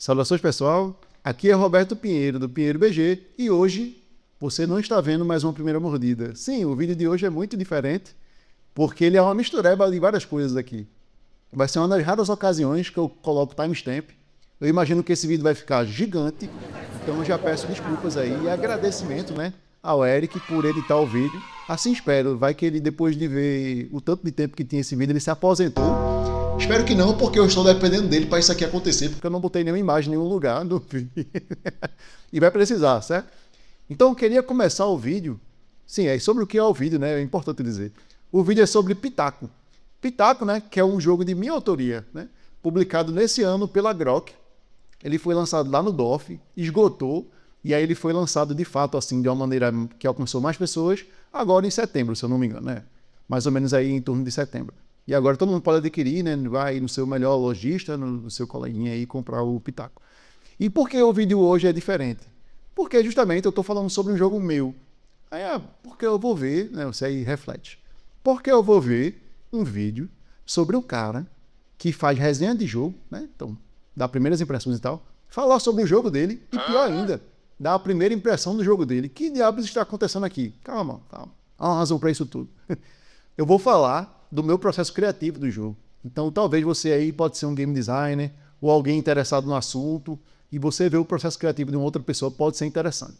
Saudações, pessoal. Aqui é Roberto Pinheiro, do Pinheiro BG, e hoje você não está vendo mais uma primeira mordida. Sim, o vídeo de hoje é muito diferente, porque ele é uma mistureba de várias coisas aqui. Vai ser uma das raras ocasiões que eu coloco timestamp. Eu imagino que esse vídeo vai ficar gigante, então eu já peço desculpas aí e agradecimento, né, ao Eric por editar o vídeo. Assim espero, vai que ele, depois de ver o tanto de tempo que tinha esse vídeo, ele se aposentou. Espero que não, porque eu estou dependendo dele para isso aqui acontecer, porque eu não botei nenhuma imagem em nenhum lugar do vídeo. E vai precisar, certo? Então eu queria começar o vídeo, sim, é sobre o que é o vídeo, né, é importante dizer. O vídeo é sobre Pitaco. Pitaco, né, que é um jogo de minha autoria, né, publicado nesse ano pela Grok. Ele foi lançado lá no DOF, esgotou, e aí ele foi lançado de fato assim, de uma maneira que alcançou mais pessoas, agora em setembro, se eu não me engano, né? Mais ou menos aí em torno de setembro. E agora todo mundo pode adquirir, né? Vai no seu melhor lojista, no seu coleguinha aí, comprar o Pitaco. E por que o vídeo hoje é diferente? Porque justamente eu estou falando sobre um jogo meu. Aí, porque eu vou ver, né? Você aí reflete. Porque eu vou ver um vídeo sobre um cara que faz resenha de jogo, né? Então, dá primeiras impressões e tal, falar sobre o jogo dele, e pior ainda, dar a primeira impressão do jogo dele. Que diabos está acontecendo aqui? Calma. Há uma razão para isso tudo. Eu vou falar do meu processo criativo do jogo. Então, talvez você aí pode ser um game designer, ou alguém interessado no assunto, e você ver o processo criativo de uma outra pessoa pode ser interessante.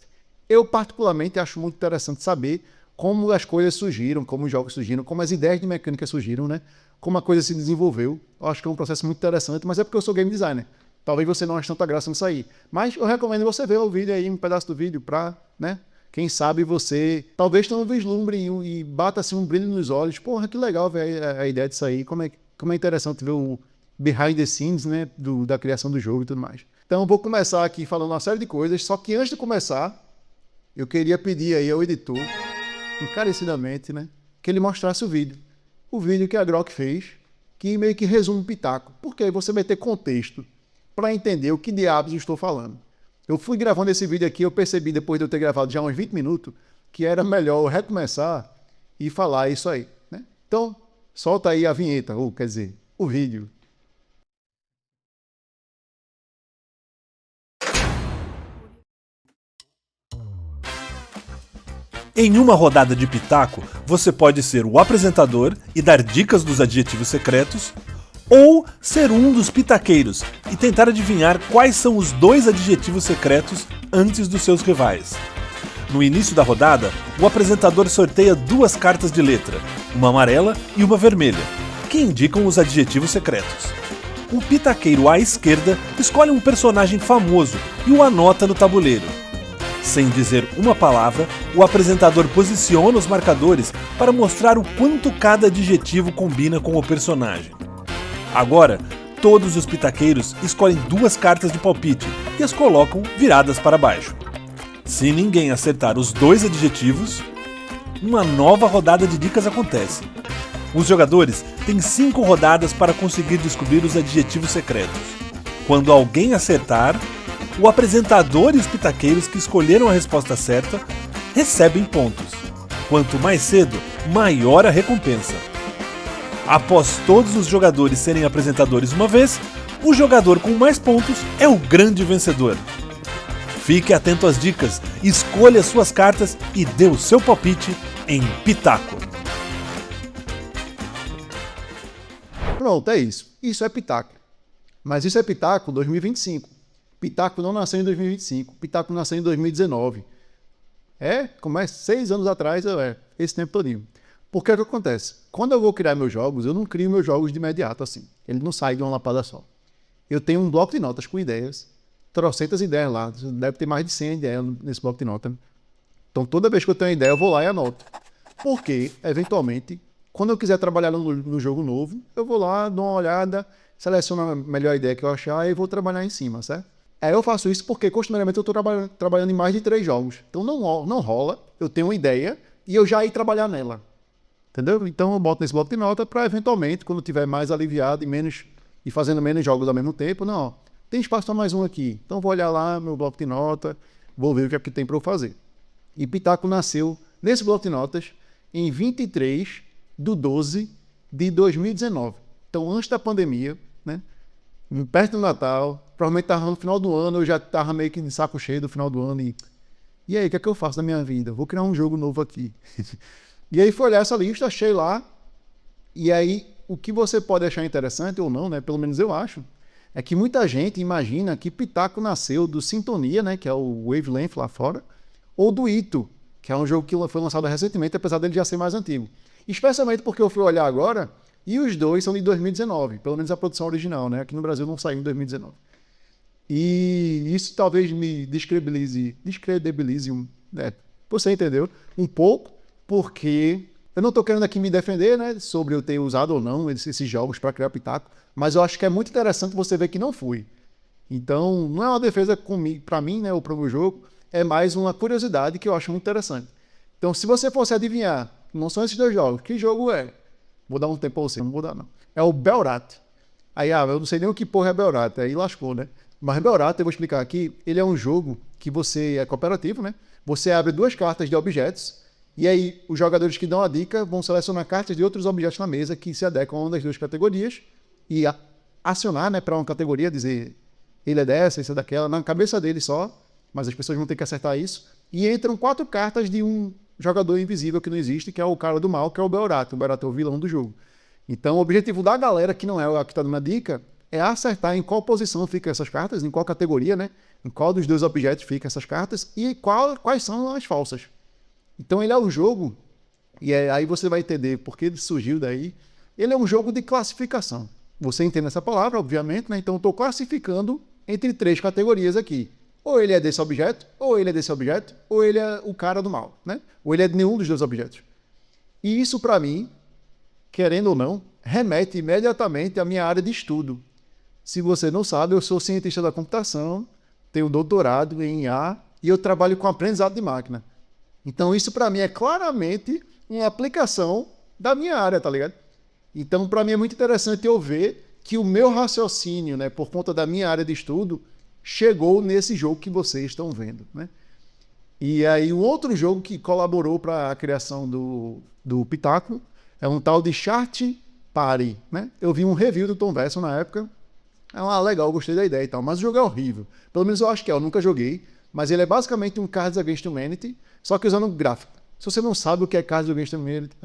Eu, particularmente, acho muito interessante saber como as coisas surgiram, como os jogos surgiram, como as ideias de mecânica surgiram, né? Como a coisa se desenvolveu. Eu acho que é um processo muito interessante, mas é porque eu sou game designer. Talvez você não ache tanta graça nisso aí. Mas eu recomendo você ver o vídeo aí, um pedaço do vídeo, pra, né? Quem sabe você talvez tenha um vislumbre e bata assim um brilho nos olhos. Porra, que legal ver a ideia disso aí. Como é interessante ver o behind the scenes, né? Da criação do jogo e tudo mais. Então eu vou começar aqui falando uma série de coisas, só que antes de começar, eu queria pedir aí ao editor, encarecidamente, né? Que ele mostrasse o vídeo. O vídeo que a Grok fez, que meio que resume o Pitaco. Porque aí você vai ter contexto para entender o que diabos eu estou falando. Eu fui gravando esse vídeo aqui, eu percebi depois de eu ter gravado já uns 20 minutos, que era melhor eu recomeçar e falar isso aí, né? Então, solta aí a vinheta, ou quer dizer, o vídeo. Em uma rodada de Pitaco, você pode ser o apresentador e dar dicas dos adjetivos secretos, ou ser um dos pitaqueiros e tentar adivinhar quais são os 2 adjetivos secretos antes dos seus rivais. No início da rodada, o apresentador sorteia 2 cartas de letra, uma amarela e uma vermelha, que indicam os adjetivos secretos. O pitaqueiro à esquerda escolhe um personagem famoso e o anota no tabuleiro. Sem dizer uma palavra, o apresentador posiciona os marcadores para mostrar o quanto cada adjetivo combina com o personagem. Agora, todos os pitaqueiros escolhem 2 cartas de palpite e as colocam viradas para baixo. Se ninguém acertar os 2 adjetivos, uma nova rodada de dicas acontece. Os jogadores têm 5 rodadas para conseguir descobrir os adjetivos secretos. Quando alguém acertar, o apresentador e os pitaqueiros que escolheram a resposta certa recebem pontos. Quanto mais cedo, maior a recompensa. Após todos os jogadores serem apresentadores uma vez, o jogador com mais pontos é o grande vencedor. Fique atento às dicas, escolha suas cartas e dê o seu palpite em Pitaco. Pronto, é isso. Isso é Pitaco. Mas isso é Pitaco 2025. Pitaco não nasceu em 2025. Pitaco nasceu em 2019. Como é 6 anos atrás, esse tempo todinho. Porque é o que acontece? Quando eu vou criar meus jogos, eu não crio meus jogos de imediato assim. Ele não sai de uma lapada só. Eu tenho um bloco de notas com ideias, trocentas ideias lá. Deve ter mais de 100 ideias nesse bloco de notas. Então toda vez que eu tenho uma ideia, eu vou lá e anoto. Porque, eventualmente, quando eu quiser trabalhar no jogo novo, eu vou lá, dou uma olhada, seleciono a melhor ideia que eu achar e vou trabalhar em cima, certo? Eu faço isso porque, costumeiramente, eu estou trabalhando em mais de 3 jogos. Então não rola, eu tenho uma ideia e eu já ir trabalhar nela. Entendeu? Então eu boto nesse bloco de nota para, eventualmente, quando eu estiver mais aliviado e fazendo menos jogos ao mesmo tempo, não, tem espaço para mais um aqui. Então vou olhar lá meu bloco de nota, vou ver o que é que tem para eu fazer. E Pitaco nasceu nesse bloco de notas em 23/12/2019. Então, antes da pandemia, né? Perto do Natal, provavelmente tava no final do ano, eu já tava meio que de saco cheio do final do ano e aí, o que é que eu faço na minha vida? Vou criar um jogo novo aqui. E aí fui olhar essa lista, achei lá, e aí o que você pode achar interessante ou não, né? Pelo menos eu acho, é que muita gente imagina que Pitaco nasceu do Sintonia, né? Que é o Wavelength lá fora, ou do Ito, que é um jogo que foi lançado recentemente, apesar dele já ser mais antigo. Especialmente porque eu fui olhar agora, e os dois são de 2019, pelo menos a produção original, né? Aqui no Brasil não saiu em 2019. E isso talvez me descredibilize, você entendeu? Um pouco, porque eu não estou querendo aqui me defender, né, sobre eu ter usado ou não esses jogos para criar Pitaco, mas eu acho que é muito interessante você ver que não fui. Então, não é uma defesa para mim, né, ou para o meu jogo, é mais uma curiosidade que eu acho muito interessante. Então, se você fosse adivinhar, não são esses dois jogos, que jogo é? Vou dar um tempo para você, não vou dar não. É o Belrat. Aí, eu não sei nem o que porra é Belrat, aí lascou, né? Mas Belrat, eu vou explicar aqui, ele é um jogo que você é cooperativo, né? Você abre 2 cartas de objetos, e aí os jogadores que dão a dica vão selecionar cartas de outros objetos na mesa que se adequam a uma das 2 categorias e acionar, né, para uma categoria, dizer ele é dessa, esse é daquela, na cabeça dele só, mas as pessoas vão ter que acertar isso. E entram 4 cartas de um jogador invisível que não existe, que é o cara do mal, que é o Belrat. O Belrat é o vilão do jogo. Então o objetivo da galera, que não é a que está dando a dica, é acertar em qual posição ficam essas cartas, em qual categoria, né? Em qual dos 2 objetos ficam essas cartas e quais são as falsas. Então ele é um jogo, e aí você vai entender por que ele surgiu daí. Ele é um jogo de classificação. Você entende essa palavra, obviamente, né? Então eu estou classificando entre 3 categorias aqui. Ou ele é desse objeto, ou ele é desse objeto, ou ele é o cara do mal, né? Ou ele é de nenhum dos 2 objetos. E isso, para mim, querendo ou não, remete imediatamente à minha área de estudo. Se você não sabe, eu sou cientista da computação, tenho doutorado em IA e eu trabalho com aprendizado de máquina. Então isso para mim é claramente uma aplicação da minha área, tá ligado? Então para mim é muito interessante eu ver que o meu raciocínio, né, por conta da minha área de estudo, chegou nesse jogo que vocês estão vendo, né? E aí o outro jogo que colaborou para a criação do Pitaco é um tal de Chart Party, né? Eu vi um review do Tom Verso na época. Legal, gostei da ideia e tal, mas o jogo é horrível. Pelo menos eu acho que eu nunca joguei, mas ele é basicamente um Cards Against Humanity, só que usando gráfico. Se você não sabe o que é Cards Against Humanity,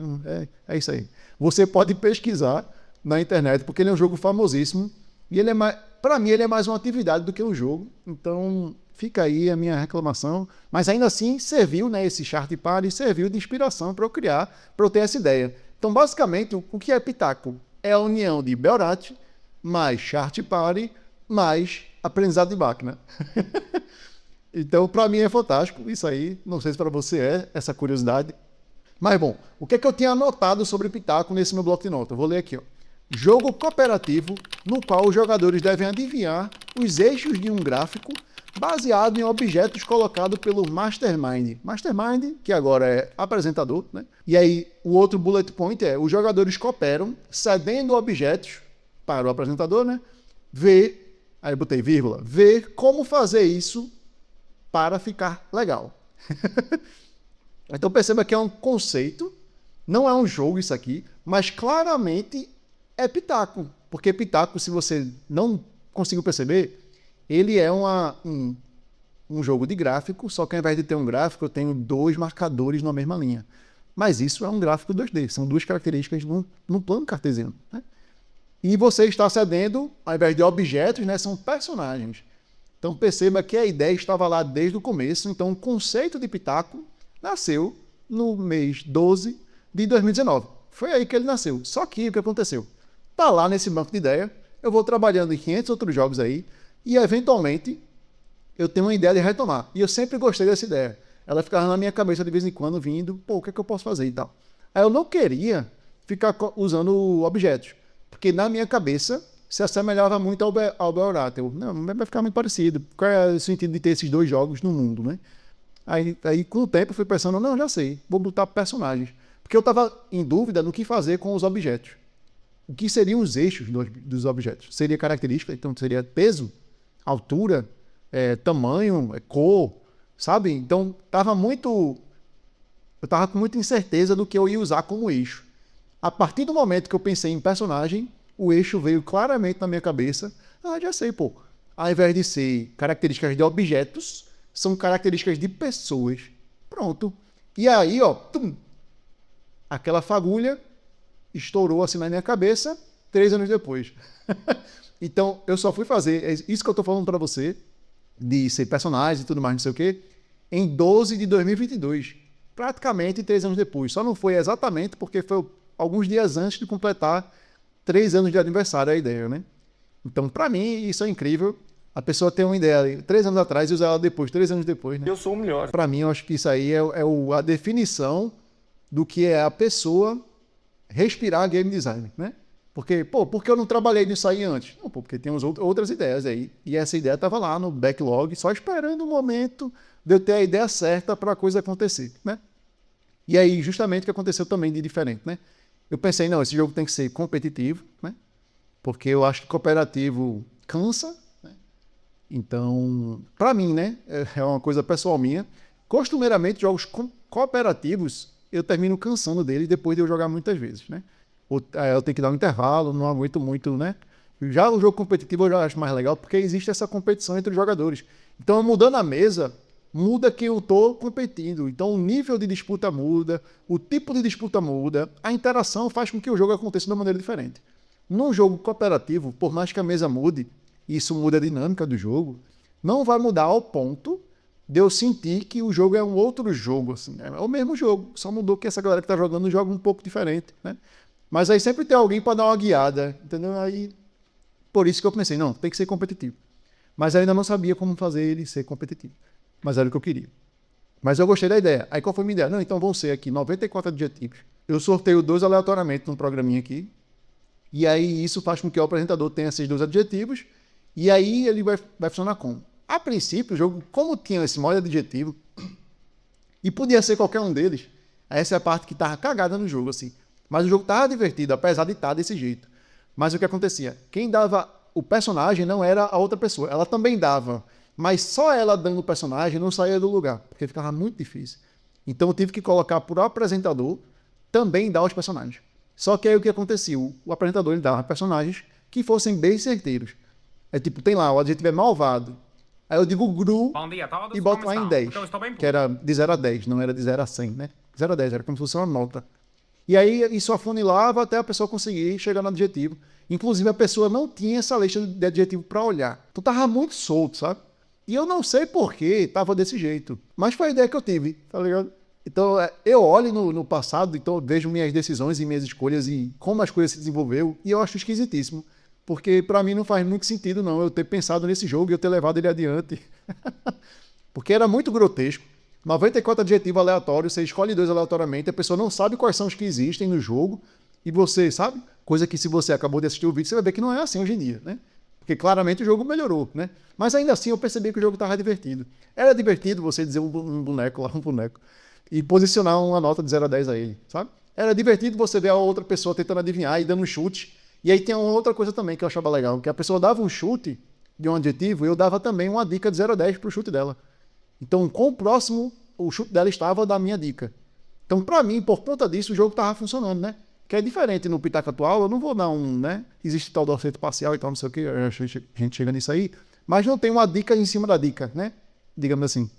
é isso aí. Você pode pesquisar na internet, porque ele é um jogo famosíssimo, e ele é mais, para mim ele é mais uma atividade do que um jogo, então fica aí a minha reclamação, mas ainda assim serviu, né, esse Chart Party serviu de inspiração para eu criar, para eu ter essa ideia. Então basicamente o que é Pitaco? É a união de Belrat mais Chart Party, mais aprendizado de máquina. Então, para mim é fantástico isso aí. Não sei se para você é essa curiosidade. Mas, bom, o que é que eu tinha anotado sobre Pitaco nesse meu bloco de nota? Eu vou ler aqui, ó. Jogo cooperativo no qual os jogadores devem adivinhar os eixos de um gráfico baseado em objetos colocados pelo Mastermind. Mastermind, que agora é apresentador, né? E aí, o outro bullet point é: os jogadores cooperam cedendo objetos para o apresentador, né? Aí eu botei vírgula, ver como fazer isso para ficar legal. Então perceba que é um conceito, não é um jogo isso aqui, mas claramente é Pitaco. Porque Pitaco, se você não conseguiu perceber, ele é um jogo de gráfico, só que ao invés de ter um gráfico, eu tenho 2 marcadores na mesma linha. Mas isso é um gráfico 2D, são 2 características num plano cartesiano, né? E você está cedendo, ao invés de objetos, né, são personagens. Então perceba que a ideia estava lá desde o começo. Então o conceito de Pitaco nasceu no mês 12 de 2019. Foi aí que ele nasceu. Só que o que aconteceu? Tá lá nesse banco de ideia, eu vou trabalhando em 500 outros jogos aí, e eventualmente eu tenho uma ideia de retomar. E eu sempre gostei dessa ideia. Ela ficava na minha cabeça de vez em quando, vindo, o que é que eu posso fazer e tal. Aí eu não queria ficar usando objetos, porque na minha cabeça se assemelhava muito ao Belrat. Não, vai ficar muito parecido. Qual é o sentido de ter esses 2 jogos no mundo, né? Aí com o tempo eu fui pensando, não, já sei, vou botar personagens. Porque eu estava em dúvida no que fazer com os objetos. O que seriam os eixos dos objetos? Seria característica, então seria peso, altura, tamanho, cor, sabe? Então eu estava com muita incerteza do que eu ia usar como eixo. A partir do momento que eu pensei em personagem, o eixo veio claramente na minha cabeça. Já sei, ao invés de ser características de objetos, são características de pessoas. Pronto. E aí, ó, aquela fagulha estourou assim na minha cabeça 3 anos depois. Então, eu só fui fazer isso que eu tô falando para você, de ser personagem e tudo mais, não sei o quê, em 12 de 2022. Praticamente 3 anos depois. Só não foi exatamente porque foi alguns dias antes de completar 3 anos de aniversário a ideia, né? Então, para mim, isso é incrível. A pessoa tem uma ideia 3 anos atrás e usa ela depois, 3 anos depois, né? Eu sou o melhor. Para mim, eu acho que isso aí é a definição do que é a pessoa respirar game design, né? Porque, por que eu não trabalhei nisso aí antes? Não, porque temos outras ideias aí. E essa ideia estava lá no backlog, só esperando o momento de eu ter a ideia certa para a coisa acontecer, né? E aí, justamente o que aconteceu também de diferente, né? Eu pensei, não, esse jogo tem que ser competitivo, né? Porque eu acho que cooperativo cansa, né? Então, para mim, né? É uma coisa pessoal minha. Costumeiramente, jogos cooperativos, eu termino cansando deles depois de eu jogar muitas vezes, né? Eu tenho que dar um intervalo, não aguento muito, né? Já o jogo competitivo eu já acho mais legal, porque existe essa competição entre os jogadores. Então, mudando a mesa, muda quem eu estou competindo. Então, o nível de disputa muda, o tipo de disputa muda, a interação faz com que o jogo aconteça de uma maneira diferente. Num jogo cooperativo, por mais que a mesa mude, e isso muda a dinâmica do jogo, não vai mudar ao ponto de eu sentir que o jogo é um outro jogo. Assim, né? É o mesmo jogo, só mudou que essa galera que está jogando joga um pouco diferente, né? Mas aí sempre tem alguém para dar uma guiada, entendeu? Aí, por isso que eu pensei, não, tem que ser competitivo. Mas eu ainda não sabia como fazer ele ser competitivo. Mas era o que eu queria. Mas eu gostei da ideia. Aí qual foi a minha ideia? Não, então vão ser aqui 94 adjetivos. Eu sorteio 2 aleatoriamente num programinha aqui. E aí isso faz com que o apresentador tenha esses 2 adjetivos. E aí ele vai funcionar como? A princípio, o jogo, como tinha esse modo de adjetivo, e podia ser qualquer um deles, essa é a parte que estava cagada no jogo, assim. Mas o jogo estava divertido, apesar de estar desse jeito. Mas o que acontecia? Quem dava o personagem não era a outra pessoa. Ela também dava. Mas só ela dando o personagem não saía do lugar. Porque ficava muito difícil. Então eu tive que colocar para o apresentador também dar os personagens. Só que aí o que acontecia? O apresentador ele dava personagens que fossem bem certeiros. É tipo, tem lá, o adjetivo é malvado. Aí eu digo Gru e boto lá em 10. Que era de 0 a 10, não era de 0 a 100, né? 0 a 10, era como se fosse uma nota. E aí isso afunilava até a pessoa conseguir chegar no adjetivo. Inclusive a pessoa não tinha essa lista de adjetivo para olhar. Então tava muito solto, sabe? E eu não sei porquê tava desse jeito. Mas foi a ideia que eu tive, tá ligado? Então eu olho no passado, então eu vejo minhas decisões e minhas escolhas e como as coisas se desenvolveu. E eu acho esquisitíssimo. Porque para mim não faz muito sentido não eu ter pensado nesse jogo e eu ter levado ele adiante. Porque era muito grotesco. 94 adjetivos aleatórios, você escolhe 2 aleatoriamente, a pessoa não sabe quais são os que existem no jogo, e você, sabe? Coisa que se você acabou de assistir o vídeo, você vai ver que não é assim hoje em dia, né? Porque claramente o jogo melhorou, né? Mas ainda assim eu percebi que o jogo estava divertido. Era divertido você dizer um boneco lá, um boneco, e posicionar uma nota de 0 a 10 a ele, sabe? Era divertido você ver a outra pessoa tentando adivinhar e dando um chute. E aí tem uma outra coisa também que eu achava legal, que a pessoa dava um chute de um adjetivo e eu dava também uma dica de 0 a 10 pro chute dela. Então, quão próximo o chute dela estava da minha dica. Então, para mim, por conta disso, o jogo estava funcionando, né? Que é diferente no Pitaco atual, eu não vou dar né? Existe tal do acerto parcial e tal, não sei o que, a gente chega nisso aí, mas não tem uma dica em cima da dica, né? Digamos assim.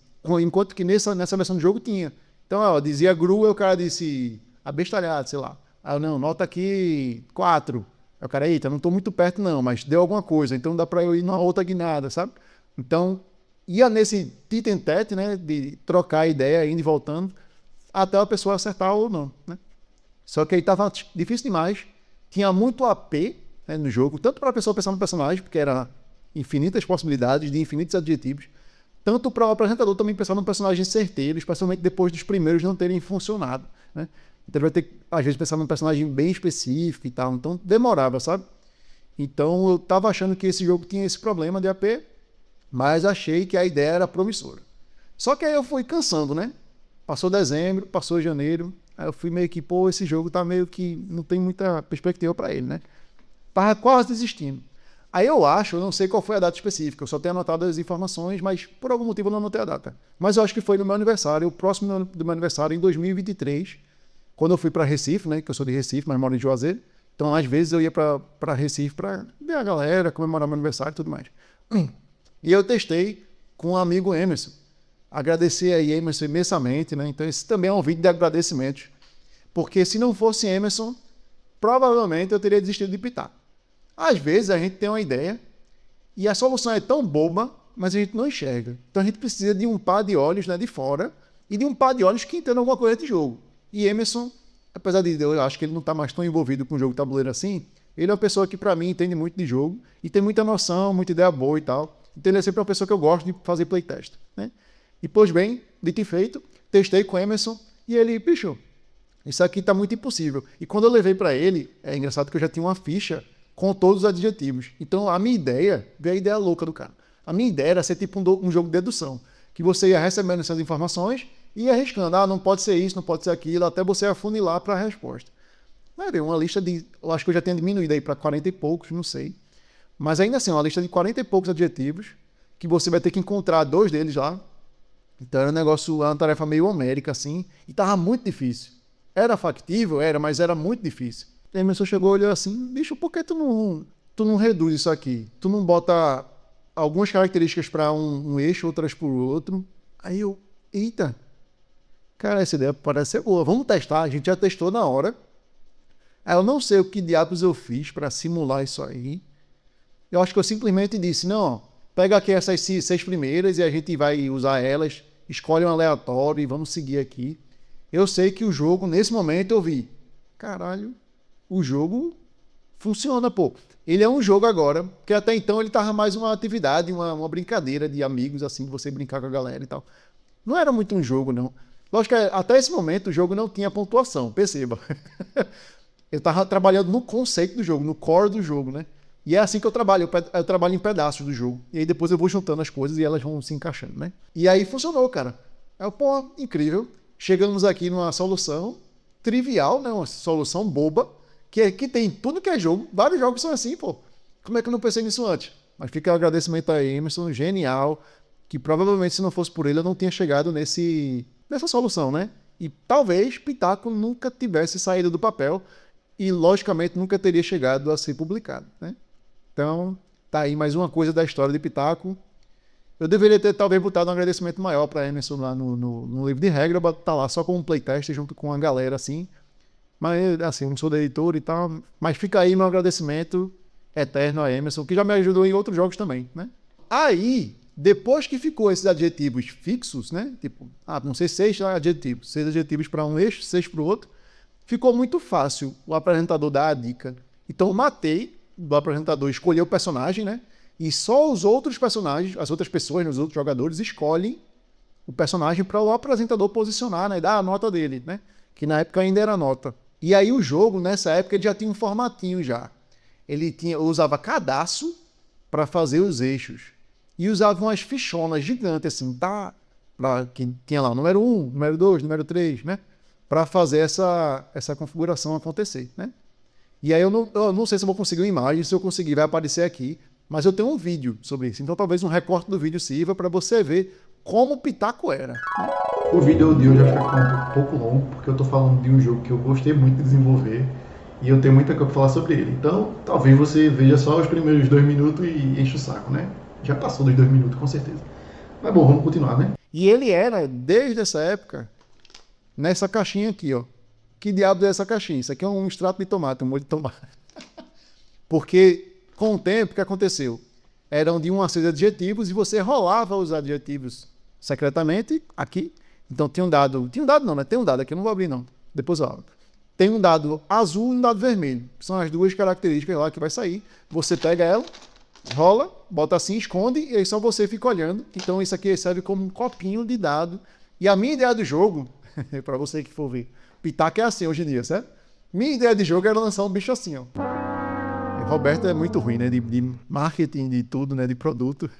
Enquanto que nessa versão do jogo tinha. Então, ó, dizia Gru, aí o cara disse abestalhado, sei lá. Aí eu, não, nota aqui 4. Aí o cara, eita, não tô muito perto não, mas deu alguma coisa, então dá para eu ir numa outra guinada, sabe? Então, ia nesse tete-em-tete, né, de trocar ideia, indo e voltando, até a pessoa acertar ou não, né? Só que aí tava difícil demais, tinha muito AP, né, no jogo, tanto para a pessoa pensar no personagem, porque era infinitas possibilidades de infinitos adjetivos, tanto para o apresentador também pensar num personagem certeiro, especialmente depois dos primeiros não terem funcionado, né? Então ele vai ter que, às vezes, pensar num personagem bem específico e tal, então demorava, sabe? Então eu tava achando que esse jogo tinha esse problema de AP, mas achei que a ideia era promissora. Só que aí eu fui cansando, né? Passou dezembro, passou janeiro, aí eu fui meio que, esse jogo tá meio que não tem muita perspectiva para ele, né? Tava quase desistindo. Aí eu não sei qual foi a data específica, eu só tenho anotado as informações, mas por algum motivo eu não anotei a data. Mas eu acho que foi no meu aniversário, o próximo do meu aniversário, em 2023, quando eu fui para Recife, né? Que eu sou de Recife, mas moro em Juazeiro. Então, às vezes, eu ia para Recife para ver a galera, comemorar meu aniversário e tudo mais. E eu testei com um amigo Emerson. Agradecer aí Emerson imensamente, né? Então esse também é um vídeo de agradecimentos. Porque se não fosse Emerson, provavelmente eu teria desistido de pitar. Às vezes a gente tem uma ideia e a solução é tão boba, mas a gente não enxerga. Então a gente precisa de um par de olhos, né, de fora e de um par de olhos que entendam alguma coisa de jogo. E Emerson, apesar de eu acho que ele não está mais tão envolvido com o jogo de tabuleiro assim, ele é uma pessoa que para mim entende muito de jogo e tem muita noção, muita ideia boa e tal. Então ele é sempre uma pessoa que eu gosto de fazer playtest, né? E pois bem, dito e feito, testei com Emerson e ele, bicho, isso aqui tá muito impossível. E quando eu levei para ele, é engraçado que eu já tinha uma ficha com todos os adjetivos. Então a minha ideia, veio a ideia louca do cara. A minha ideia era ser tipo um jogo de dedução, que você ia recebendo essas informações e ia arriscando, não pode ser isso, não pode ser aquilo, até você afunilar para a resposta. Era uma lista de, eu acho que eu já tinha diminuído aí para 40 e poucos, não sei. Mas ainda assim, uma lista de 40 e poucos adjetivos, que você vai ter que encontrar 2 deles lá. Então era um negócio, uma tarefa meio homérica, assim, e tava muito difícil. Era factível, mas era muito difícil. E a pessoa chegou e olhou assim, bicho, por que tu não reduz isso aqui? Tu não bota algumas características para um eixo, outras para o outro? Aí eu, eita, cara, essa ideia parece ser boa, vamos testar. A gente já testou na hora. Aí eu não sei o que diabos eu fiz para simular isso aí. Eu acho que eu simplesmente disse, não, pega aqui essas 6 primeiras e a gente vai usar elas, escolhe um aleatório e vamos seguir aqui. Eu sei que o jogo, nesse momento, eu vi, caralho, o jogo funciona, pô. Ele é um jogo agora, porque até então ele tava mais uma atividade, uma brincadeira de amigos, assim, de você brincar com a galera e tal. Não era muito um jogo, não. Lógico que até esse momento o jogo não tinha pontuação, perceba. Eu tava trabalhando no conceito do jogo, no core do jogo, né? E é assim que eu trabalho em pedaços do jogo. E aí depois eu vou juntando as coisas e elas vão se encaixando, né? E aí funcionou, cara. Pô, incrível. Chegamos aqui numa solução trivial, né? Uma solução boba, que tem tudo que é jogo. Vários jogos são assim, pô. Como é que eu não pensei nisso antes? Mas fica o agradecimento a Emerson, genial, que provavelmente se não fosse por ele eu não tinha chegado nessa solução, né? E talvez Pitaco nunca tivesse saído do papel e, logicamente, nunca teria chegado a ser publicado, né? Então, tá aí mais uma coisa da história de Pitaco. Eu deveria ter, talvez, botado um agradecimento maior para Emerson lá no livro de regra, tá lá só como um playtest junto com a galera, assim. Mas, assim, eu não sou da editora e tal, mas fica aí meu agradecimento eterno a Emerson, que já me ajudou em outros jogos também, né? Aí, depois que ficou esses adjetivos fixos, né? Tipo, não sei, 6 adjetivos. 6 adjetivos para um eixo, 6 para o outro. Ficou muito fácil o apresentador dar a dica. Então, eu matei do apresentador escolher o personagem, né? E só os outros personagens, as outras pessoas, os outros jogadores, escolhem o personagem para o apresentador posicionar, né? Dar a nota dele, né? Que na época ainda era nota. E aí o jogo, nessa época, ele já tinha um formatinho já. Eu usava cadastro para fazer os eixos. E usava umas fichonas gigantes, assim, tá? Que tinha lá o número 1, número 2, número 3, né? Para fazer essa configuração acontecer, né? E aí eu não sei se eu vou conseguir uma imagem, se eu conseguir vai aparecer aqui, mas eu tenho um vídeo sobre isso. Então talvez um recorte do vídeo sirva para você ver como o Pitaco era. O vídeo de hoje vai ficar um pouco longo, porque eu tô falando de um jogo que eu gostei muito de desenvolver e eu tenho muita coisa para falar sobre ele. Então talvez você veja só os primeiros 2 minutos e enche o saco, né? Já passou dos 2 minutos, com certeza. Mas bom, vamos continuar, né? E ele era, desde essa época, nessa caixinha aqui, ó. Que diabo é essa caixinha? Isso aqui é um extrato de tomate, um molho de tomate. Porque, com o tempo, o que aconteceu? Eram de 1 a 6 adjetivos e você rolava os adjetivos secretamente aqui. Então, tinha um dado não, né? Tem um dado aqui, eu não vou abrir não. Depois eu abro. Tem um dado azul e um dado vermelho. São as 2 características lá que vai sair. Você pega ela, rola, bota assim, esconde e aí só você fica olhando. Então, isso aqui serve como um copinho de dado. E a minha ideia do jogo, para você que for ver, Pitaco é assim hoje em dia, certo? Minha ideia de jogo era lançar um bicho assim, ó. Roberto é muito ruim, né? De marketing, de tudo, né? De produto.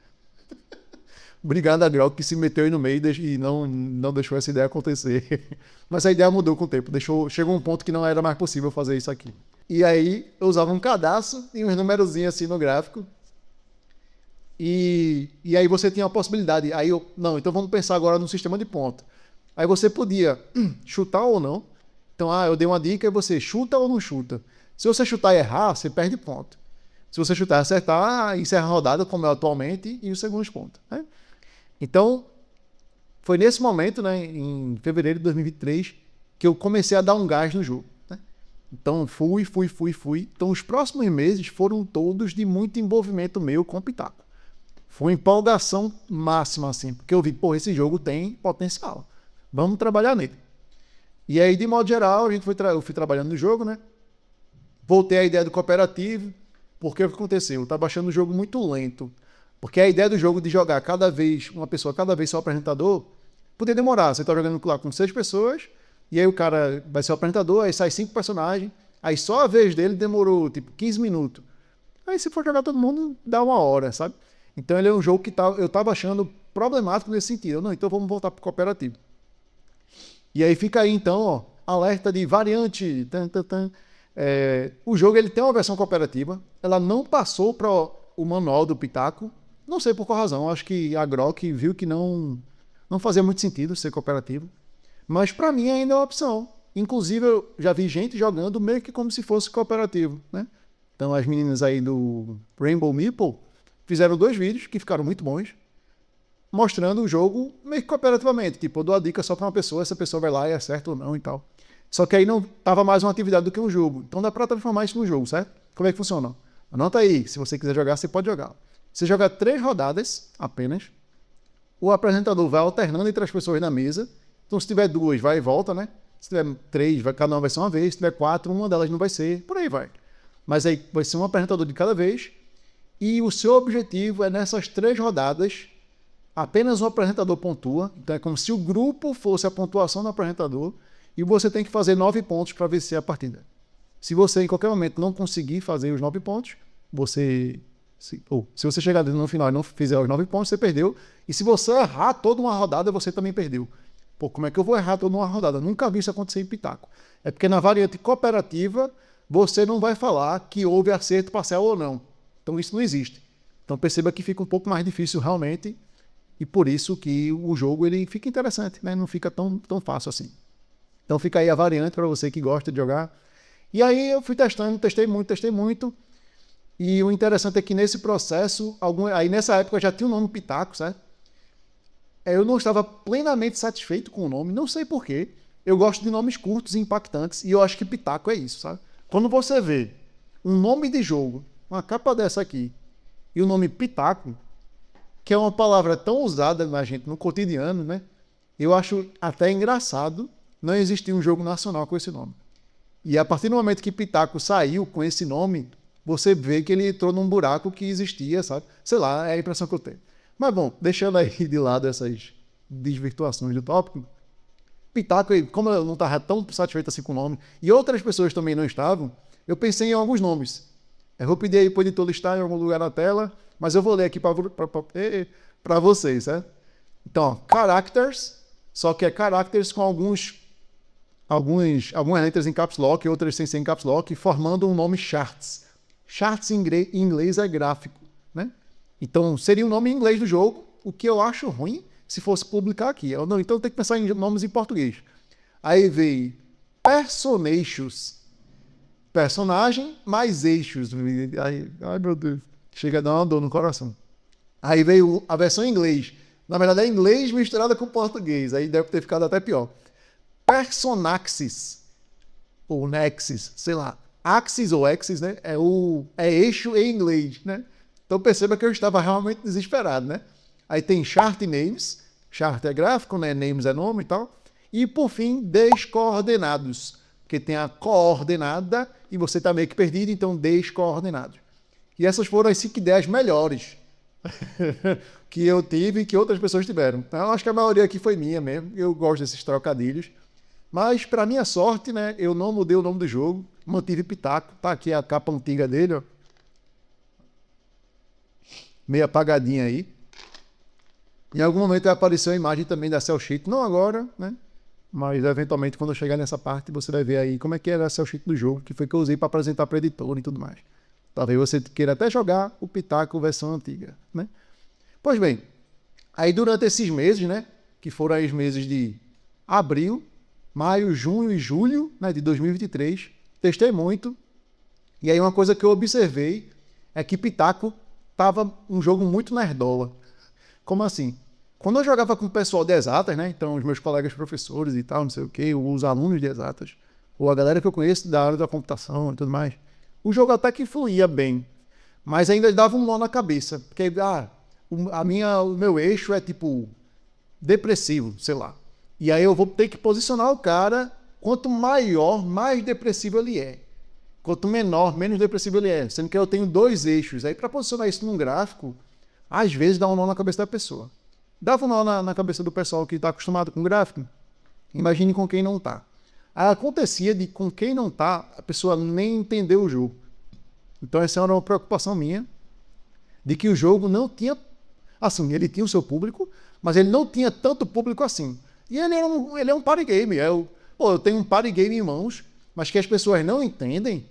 Obrigado a Grau que se meteu aí no meio e não deixou essa ideia acontecer. Mas a ideia mudou com o tempo. Chegou um ponto que não era mais possível fazer isso aqui. E aí eu usava um cadastro e uns numerozinhos assim no gráfico. E aí você tinha a possibilidade. Então vamos pensar agora no sistema de ponto. Aí você podia chutar ou não. Então, eu dei uma dica e você chuta ou não chuta. Se você chutar e errar, você perde ponto. Se você chutar e acertar, encerra a rodada, como é atualmente, e os segundos pontos. Né? Então, foi nesse momento, né, em fevereiro de 2023, que eu comecei a dar um gás no jogo. Né? Então, fui. Então, os próximos meses foram todos de muito envolvimento meu com o Pitaco. Foi uma empolgação máxima, assim, porque eu vi, esse jogo tem potencial. Vamos trabalhar nele. E aí, de modo geral, eu fui trabalhando no jogo, né? Voltei à ideia do cooperativo, porque o que aconteceu? Eu estava achando o jogo muito lento. Porque a ideia do jogo de jogar uma pessoa cada vez só o apresentador, podia demorar. Você está jogando lá com 6 pessoas, e aí o cara vai ser o apresentador, aí sai 5 personagens, aí só a vez dele demorou, 15 minutos. Aí se for jogar todo mundo, dá 1 hora, sabe? Então ele é um jogo que eu estava achando problemático nesse sentido. Não, então vamos voltar para o cooperativo. E aí fica aí, então, alerta de variante. O jogo ele tem uma versão cooperativa. Ela não passou para o manual do Pitaco. Não sei por qual razão. Acho que a Grok viu que não fazia muito sentido ser cooperativo. Mas para mim ainda é uma opção. Inclusive, eu já vi gente jogando meio que como se fosse cooperativo. Né? Então, as meninas aí do Rainbow Meeple fizeram 2 vídeos que ficaram muito bons, mostrando o jogo meio que cooperativamente. Tipo, eu dou a dica só para uma pessoa, essa pessoa vai lá e acerta ou não e tal. Só que aí não estava mais uma atividade do que um jogo. Então dá para transformar isso num jogo, certo? Como é que funciona? Anota aí, se você quiser jogar, você pode jogar. Você joga 3 rodadas apenas. O apresentador vai alternando entre as pessoas na mesa. Então se tiver 2, vai e volta, né? Se tiver 3, cada uma vai ser uma vez. Se tiver 4, uma delas não vai ser. Por aí vai. Mas aí vai ser um apresentador de cada vez. E o seu objetivo é, nessas 3 rodadas, apenas o apresentador pontua. Então é como se o grupo fosse a pontuação do apresentador. E você tem que fazer 9 pontos para vencer a partida. Se você, em qualquer momento, não conseguir fazer os 9 pontos, se você chegar no final e não fizer os 9 pontos, você perdeu. E se você errar toda uma rodada, você também perdeu. Como é que eu vou errar toda uma rodada? Nunca vi isso acontecer em Pitaco. É porque na variante cooperativa, você não vai falar que houve acerto parcial ou não. Então isso não existe. Então perceba que fica um pouco mais difícil realmente, e por isso que o jogo ele fica interessante, né? Não fica tão fácil assim. Então fica aí a variante para você que gosta de jogar. E aí eu fui testei muito. E o interessante é que nesse processo, aí nessa época já tinha o nome Pitaco, certo? Eu não estava plenamente satisfeito com o nome, não sei porquê. Eu gosto de nomes curtos e impactantes, e eu acho que Pitaco é isso, sabe? Quando você vê um nome de jogo, uma capa dessa aqui, e o nome Pitaco, que é uma palavra tão usada na gente no cotidiano, né? Eu acho até engraçado não existir um jogo nacional com esse nome. E a partir do momento que Pitaco saiu com esse nome, você vê que ele entrou num buraco que existia, sabe? Sei lá, é a impressão que eu tenho. Mas bom, deixando aí de lado essas desvirtuações do tópico, Pitaco, como eu não estava tão satisfeito assim com o nome, e outras pessoas também não estavam, eu pensei em alguns nomes. Eu vou pedir aí para o editor listar em algum lugar na tela, mas eu vou ler aqui para vocês, certo? Então, characters, só que é characters com algumas letras em caps lock e outras sem ser em caps lock, formando um nome charts. Charts em inglês é gráfico, né? Então, seria o nome em inglês do jogo, o que eu acho ruim se fosse publicar aqui. Então, tem que pensar em nomes em português. Aí veio personations. Personagem mais eixos. Ai, meu Deus. Chega a dar uma dor no coração. Aí veio a versão em inglês. Na verdade, é inglês misturada com português. Aí deve ter ficado até pior. Personaxis. Ou Nexis, sei lá. Axis ou Axis, né? É eixo em inglês, né? Então perceba que eu estava realmente desesperado, né? Aí tem chart names. Chart é gráfico, né? Names é nome e tal. E por fim, descoordenados. Porque tem a coordenada e você está meio que perdido, então descoordenados. E essas foram as 5 ideias melhores que eu tive e que outras pessoas tiveram. Então, eu acho que a maioria aqui foi minha mesmo. Eu gosto desses trocadilhos. Mas, para minha sorte, né, eu não mudei o nome do jogo. Mantive Pitaco. Tá aqui a capa antiga dele, ó. Meio apagadinha aí. Em algum momento apareceu a imagem também da Cell Sheet. Não agora, né? Mas, eventualmente, quando eu chegar nessa parte, você vai ver aí como é que era a Cell Sheet do jogo, que foi que eu usei para apresentar para o editor e tudo mais. Talvez você queira até jogar o Pitaco versão antiga, né? Pois bem, aí durante esses meses, né, que foram os meses de abril, maio, junho e julho, né, de 2023, testei muito. E aí uma coisa que eu observei é que Pitaco tava um jogo muito nerdola. Como assim? Quando eu jogava com o pessoal de exatas, né? Então, os meus colegas professores e tal, não sei o quê, os alunos de exatas, ou a galera que eu conheço da área da computação e tudo mais, o jogo até que fluía bem, mas ainda dava um nó na cabeça. Porque, o meu eixo é tipo depressivo, sei lá. E aí eu vou ter que posicionar o cara, quanto maior, mais depressivo ele é. Quanto menor, menos depressivo ele é. Sendo que eu tenho 2 eixos. Aí para posicionar isso num gráfico, às vezes dá um nó na cabeça da pessoa. Dava um nó na cabeça do pessoal que está acostumado com gráfico. Imagine com quem não está. Aí acontecia de com quem não está, a pessoa nem entendeu o jogo. Então essa era uma preocupação minha, de que o jogo não tinha... Assim, ele tinha o seu público, mas ele não tinha tanto público assim. E ele é um party game. Eu tenho um party game em mãos, mas que as pessoas não entendem,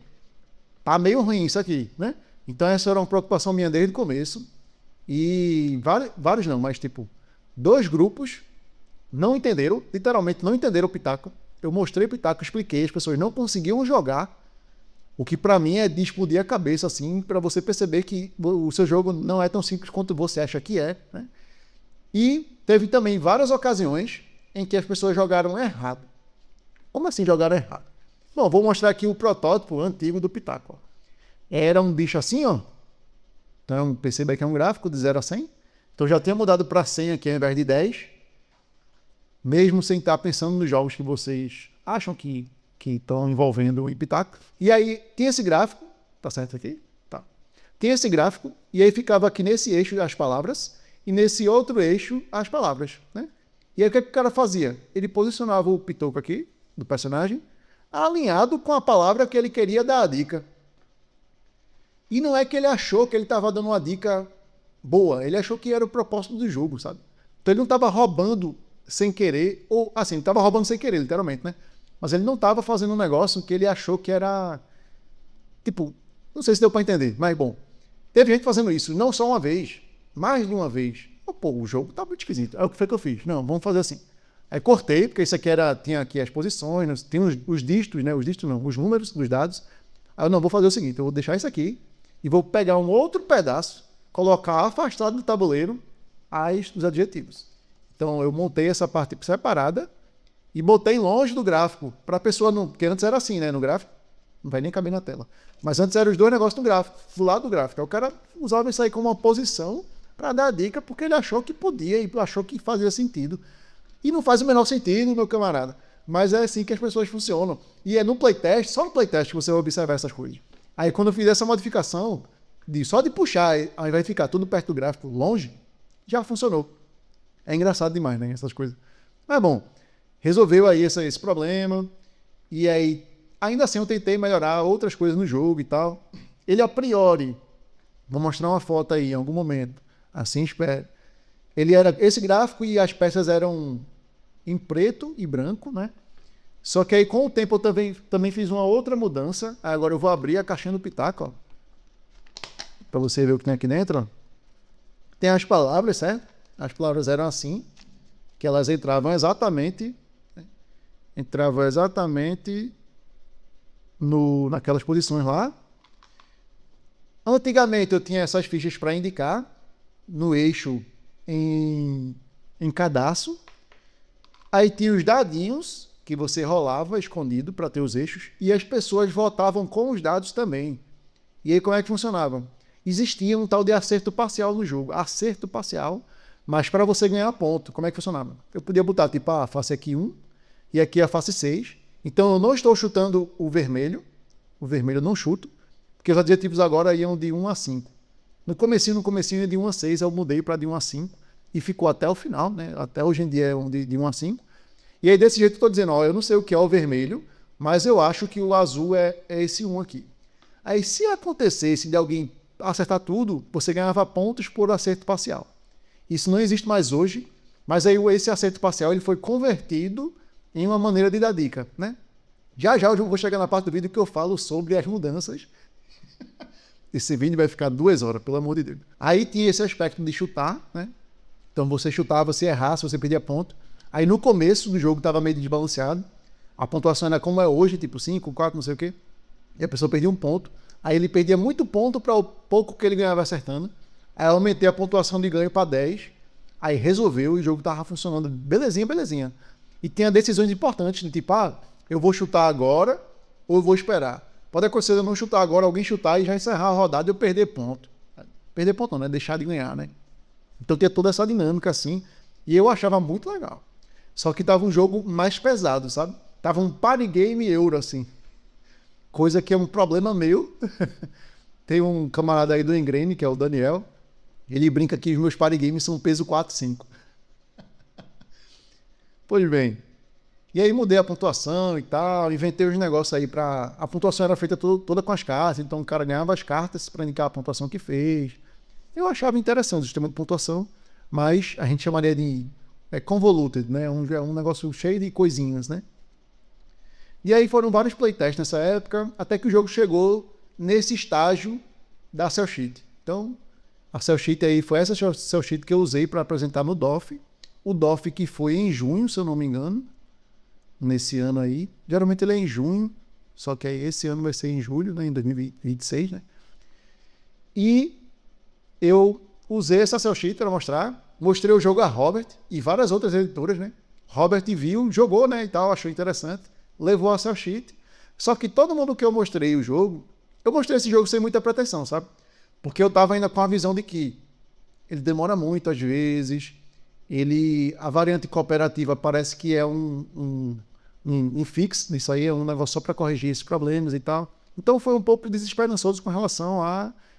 tá meio ruim isso aqui, né? Então essa era uma preocupação minha desde o começo. E vários não, mas tipo, 2 grupos não entenderam, literalmente não entenderam o Pitaco. Eu mostrei o Pitaco, expliquei, as pessoas não conseguiam jogar, o que pra mim é de explodir a cabeça, assim, pra você perceber que o seu jogo não é tão simples quanto você acha que é, né? E teve também várias ocasiões em que as pessoas jogaram errado. Como assim jogaram errado? Bom, vou mostrar aqui o protótipo antigo do Pitaco. Era um bicho assim, ó. Então, perceba que é um gráfico de 0 a 100. Então, já tinha mudado para 100 aqui ao invés de 10. Mesmo sem estar pensando nos jogos que vocês acham que estão envolvendo o Pitaco. E aí, tinha esse gráfico. Tá certo aqui? Tá. Tinha esse gráfico. E aí ficava aqui nesse eixo as palavras. E nesse outro eixo as palavras, né? E aí o que o cara fazia? Ele posicionava o pitoco aqui, do personagem, alinhado com a palavra que ele queria dar a dica. E não é que ele achou que ele estava dando uma dica boa, ele achou que era o propósito do jogo, sabe? Então ele não estava roubando sem querer, ou assim, ele estava roubando sem querer, literalmente, né? Mas ele não estava fazendo um negócio que ele achou que era... Tipo, não sei se deu para entender, mas bom. Teve gente fazendo isso, não só uma vez, mais de uma vez. O jogo tá muito esquisito. Aí o que foi que eu fiz? Não, vamos fazer assim. Aí cortei, porque isso aqui tinha aqui as posições, tem os dígitos, né? Os dígitos não, os números dos dados. Aí eu não, vou fazer o seguinte, eu vou deixar isso aqui e vou pegar um outro pedaço, colocar afastado do tabuleiro os adjetivos. Então eu montei essa parte separada e botei longe do gráfico, para a pessoa não... Porque antes era assim, né? No gráfico, não vai nem caber na tela. Mas antes eram os 2 negócios no gráfico, do lado do gráfico. Aí o cara usava isso aí como uma posição para dar a dica, porque ele achou que podia e achou que fazia sentido. E não faz o menor sentido, meu camarada. Mas é assim que as pessoas funcionam. E é no playtest, só no playtest que você vai observar essas coisas. Aí quando eu fiz essa modificação, só de puxar, ao invés de ficar tudo perto do gráfico, longe, já funcionou. É engraçado demais, né, essas coisas. Mas bom, resolveu aí esse problema. E aí, ainda assim eu tentei melhorar outras coisas no jogo e tal. Ele a priori, vou mostrar uma foto aí em algum momento, assim espero. Ele era esse gráfico e as peças eram em preto e branco, né? Só que aí com o tempo eu também fiz uma outra mudança. Agora eu vou abrir a caixinha do Pitaco, ó, para você ver o que tem aqui dentro. Ó. Tem as palavras, certo? As palavras eram assim, que elas entravam exatamente naquelas posições lá. Antigamente eu tinha essas fichas para indicar no eixo em cadastro. Aí tinha os dadinhos que você rolava escondido para ter os eixos e as pessoas votavam com os dados também. E aí como é que funcionava? Existia um tal de acerto parcial no jogo. Acerto parcial, mas para você ganhar ponto. Como é que funcionava? Eu podia botar tipo a face aqui 1 e aqui a face 6. Então eu não estou chutando o vermelho. O vermelho eu não chuto, porque os adjetivos agora iam de 1 a 5. No comecinho ia de 1 a 6, eu mudei para de 1 a 5 e ficou até o final, né? Até hoje em dia é de 1 a 5. E aí desse jeito eu estou dizendo, ó, eu não sei o que é o vermelho, mas eu acho que o azul é esse 1 aqui. Aí se acontecesse de alguém acertar tudo, você ganhava pontos por acerto parcial. Isso não existe mais hoje, mas aí esse acerto parcial ele foi convertido em uma maneira de dar dica, né? Já eu vou chegar na parte do vídeo que eu falo sobre as mudanças. Esse vídeo vai ficar 2 horas, pelo amor de Deus. Aí tinha esse aspecto de chutar, né? Então você chutava, se errasse, você perdia ponto. Aí no começo do jogo estava meio desbalanceado. A pontuação era como é hoje, tipo 5, 4, não sei o quê. E a pessoa perdia um ponto. Aí ele perdia muito ponto para o pouco que ele ganhava acertando. Aí eu aumentei a pontuação de ganho para 10. Aí resolveu e o jogo tava funcionando belezinha, belezinha. E tinha decisões importantes, tipo, eu vou chutar agora ou eu vou esperar. Pode acontecer eu não chutar agora, alguém chutar e já encerrar a rodada e eu perder ponto. Perder ponto não, né? Deixar de ganhar, né? Então tinha toda essa dinâmica assim. E eu achava muito legal. Só que tava um jogo mais pesado, sabe? Tava um party game euro, assim. Coisa que é um problema meu. Tem um camarada aí do Engrene, que é o Daniel. Ele brinca que os meus party games são peso 4, 5. Pois bem. E aí mudei a pontuação e tal, inventei os negócios aí pra... A pontuação era feita toda com as cartas, então o cara ganhava as cartas para indicar a pontuação que fez. Eu achava interessante o sistema de pontuação, mas a gente chamaria de convoluted, né? Um negócio cheio de coisinhas, né? E aí foram vários playtests nessa época, até que o jogo chegou nesse estágio da Cell Sheet. Então, a Cell Sheet aí foi essa Cell Sheet que eu usei para apresentar no DOF. O DOF que foi em junho, se eu não me engano, nesse ano aí. Geralmente ele é em junho, só que aí esse ano vai ser em julho, né? Em 2026, né? E eu usei essa Cell Sheet para mostrar. Mostrei o jogo a Robert e várias outras editoras, né? Robert viu, jogou, né? E tal, achou interessante. Levou a Cell Sheet. Só que todo mundo que eu mostrei o jogo, eu mostrei esse jogo sem muita pretensão, sabe? Porque eu tava ainda com a visão de que ele demora muito às vezes, a variante cooperativa parece que é um fix, isso aí é um negócio só para corrigir esses problemas e tal. Então foi um pouco desesperançoso com relação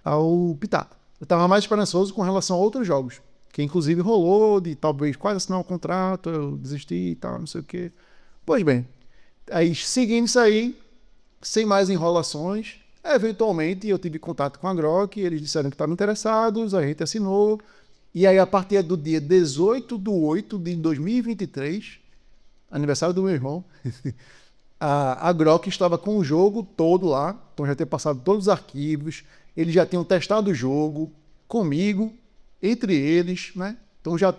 ao Pitaco. Eu tava mais esperançoso com relação a outros jogos, que inclusive rolou de talvez quase assinar um contrato, eu desisti e tal, não sei o quê. Pois bem, aí seguindo isso aí, sem mais enrolações, eventualmente eu tive contato com a Grok, eles disseram que estavam interessados, a gente assinou, e aí a partir do dia 18/8 de 2023, aniversário do meu irmão, a Grok estava com o jogo todo lá, então já tinha passado todos os arquivos, eles já tinham testado o jogo comigo, entre eles, né? Então já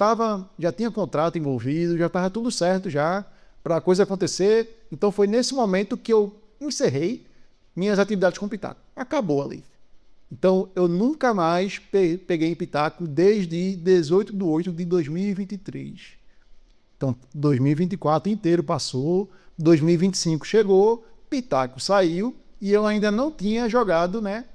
tinha contrato envolvido, já estava tudo certo já para a coisa acontecer. Então foi nesse momento que eu encerrei minhas atividades com Pitaco. Acabou ali. Então eu nunca mais peguei em Pitaco desde 18/8 de 2023. Então 2024 inteiro passou, 2025 chegou, Pitaco saiu e eu ainda não tinha jogado, né,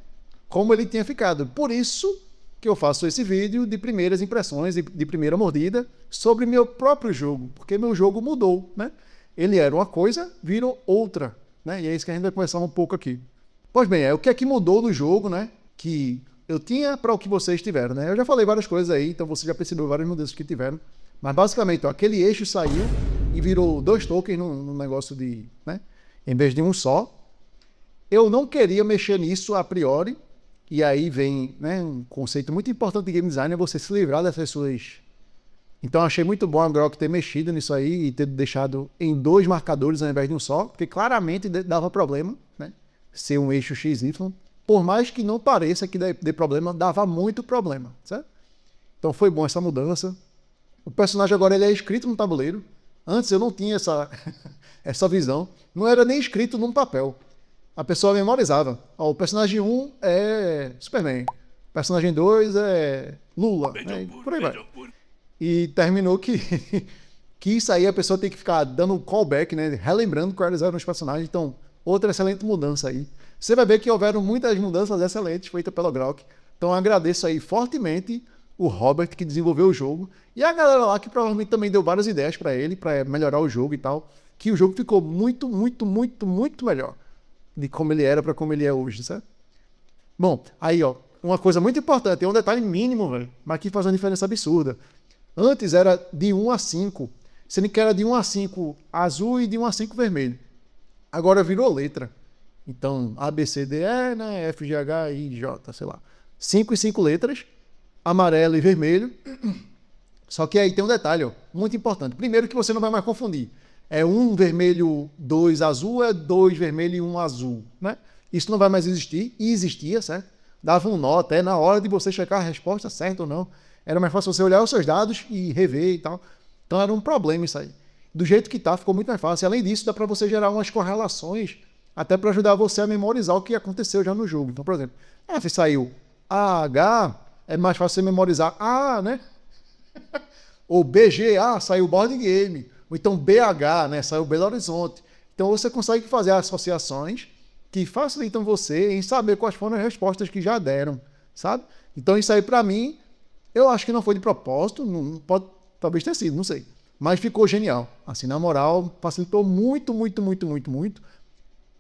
como ele tinha ficado. Por isso que eu faço esse vídeo de primeiras impressões, de primeira mordida, sobre meu próprio jogo, porque meu jogo mudou, né? Ele era uma coisa, virou outra, né? E é isso que a gente vai conversar um pouco aqui. Pois bem, o que é que mudou no jogo, né? Que eu tinha para o que vocês tiveram, né? Eu já falei várias coisas aí, então você já percebeu várias mudanças que tiveram. Mas basicamente, aquele eixo saiu e virou 2 tokens no negócio de, né? Em vez de um só. Eu não queria mexer nisso a priori. E aí vem, né, um conceito muito importante de game design, é você se livrar dessas suas... Então achei muito bom a Grok ter mexido nisso aí e ter deixado em 2 marcadores ao invés de um só, porque claramente dava problema, né? Ser um eixo XY. Por mais que não pareça que dê problema, dava muito problema, certo? Então foi bom essa mudança. O personagem agora ele é escrito no tabuleiro. Antes eu não tinha essa visão. Não era nem escrito num papel. A pessoa memorizava. O personagem 1 é Superman. O personagem 2 é Lula. Né? Por aí vai. E terminou que isso aí a pessoa tem que ficar dando um callback, né? Relembrando quais eram os personagens. Então, outra excelente mudança aí. Você vai ver que houveram muitas mudanças excelentes feitas pela Grok. Então, agradeço aí fortemente o Robert que desenvolveu o jogo. E a galera lá que provavelmente também deu várias ideias para ele, para melhorar o jogo e tal. Que o jogo ficou muito, muito, muito, muito melhor de como ele era para como ele é hoje, certo? Bom, aí ó, uma coisa muito importante, é um detalhe mínimo, velho, mas que faz uma diferença absurda. Antes era de 1 a 5, sendo que era de 1 a 5 azul e de 1 a 5 vermelho. Agora virou letra. Então, A, B, C, D, E, né, F, G, H, I, J, sei lá. 5 e 5 letras, amarelo e vermelho. Só que aí tem um detalhe, ó, muito importante. Primeiro que você não vai mais confundir. É 1 vermelho, 2 azul, é 2 vermelho e 1 azul, né? Isso não vai mais existir, e existia, certo? Dava um nó até na hora de você checar a resposta certa ou não. Era mais fácil você olhar os seus dados e rever e tal. Então era um problema isso aí. Do jeito que tá, ficou muito mais fácil. Além disso, dá para você gerar umas correlações até para ajudar você a memorizar o que aconteceu já no jogo. Então, por exemplo, se saiu AH, é mais fácil você memorizar A, né? Ou BGA, saiu Board Game. Ou então BH, né? Saiu Belo Horizonte. Então você consegue fazer associações que facilitam você em saber quais foram as respostas que já deram, sabe? Então isso aí para mim, eu acho que não foi de propósito, não pode, talvez tenha sido, não sei. Mas ficou genial. Assim, na moral, facilitou muito, muito, muito, muito, muito.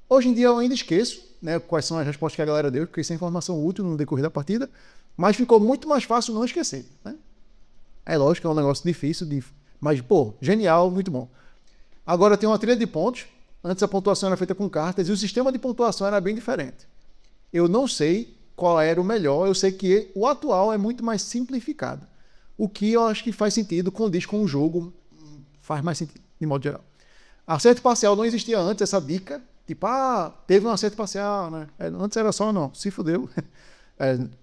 Hoje em dia eu ainda esqueço, né, quais são as respostas que a galera deu, porque isso é informação útil no decorrer da partida, mas ficou muito mais fácil não esquecer, né? É lógico que é um negócio difícil, mas, pô, genial, muito bom. Agora tem uma trilha de pontos. Antes a pontuação era feita com cartas e o sistema de pontuação era bem diferente. Eu não sei qual era o melhor, eu sei que o atual é muito mais simplificado. O que eu acho que faz sentido, condiz com o jogo, faz mais sentido, de modo geral. Acerto parcial não existia antes, essa dica. Tipo, teve um acerto parcial, né? Antes era só, não, se fudeu.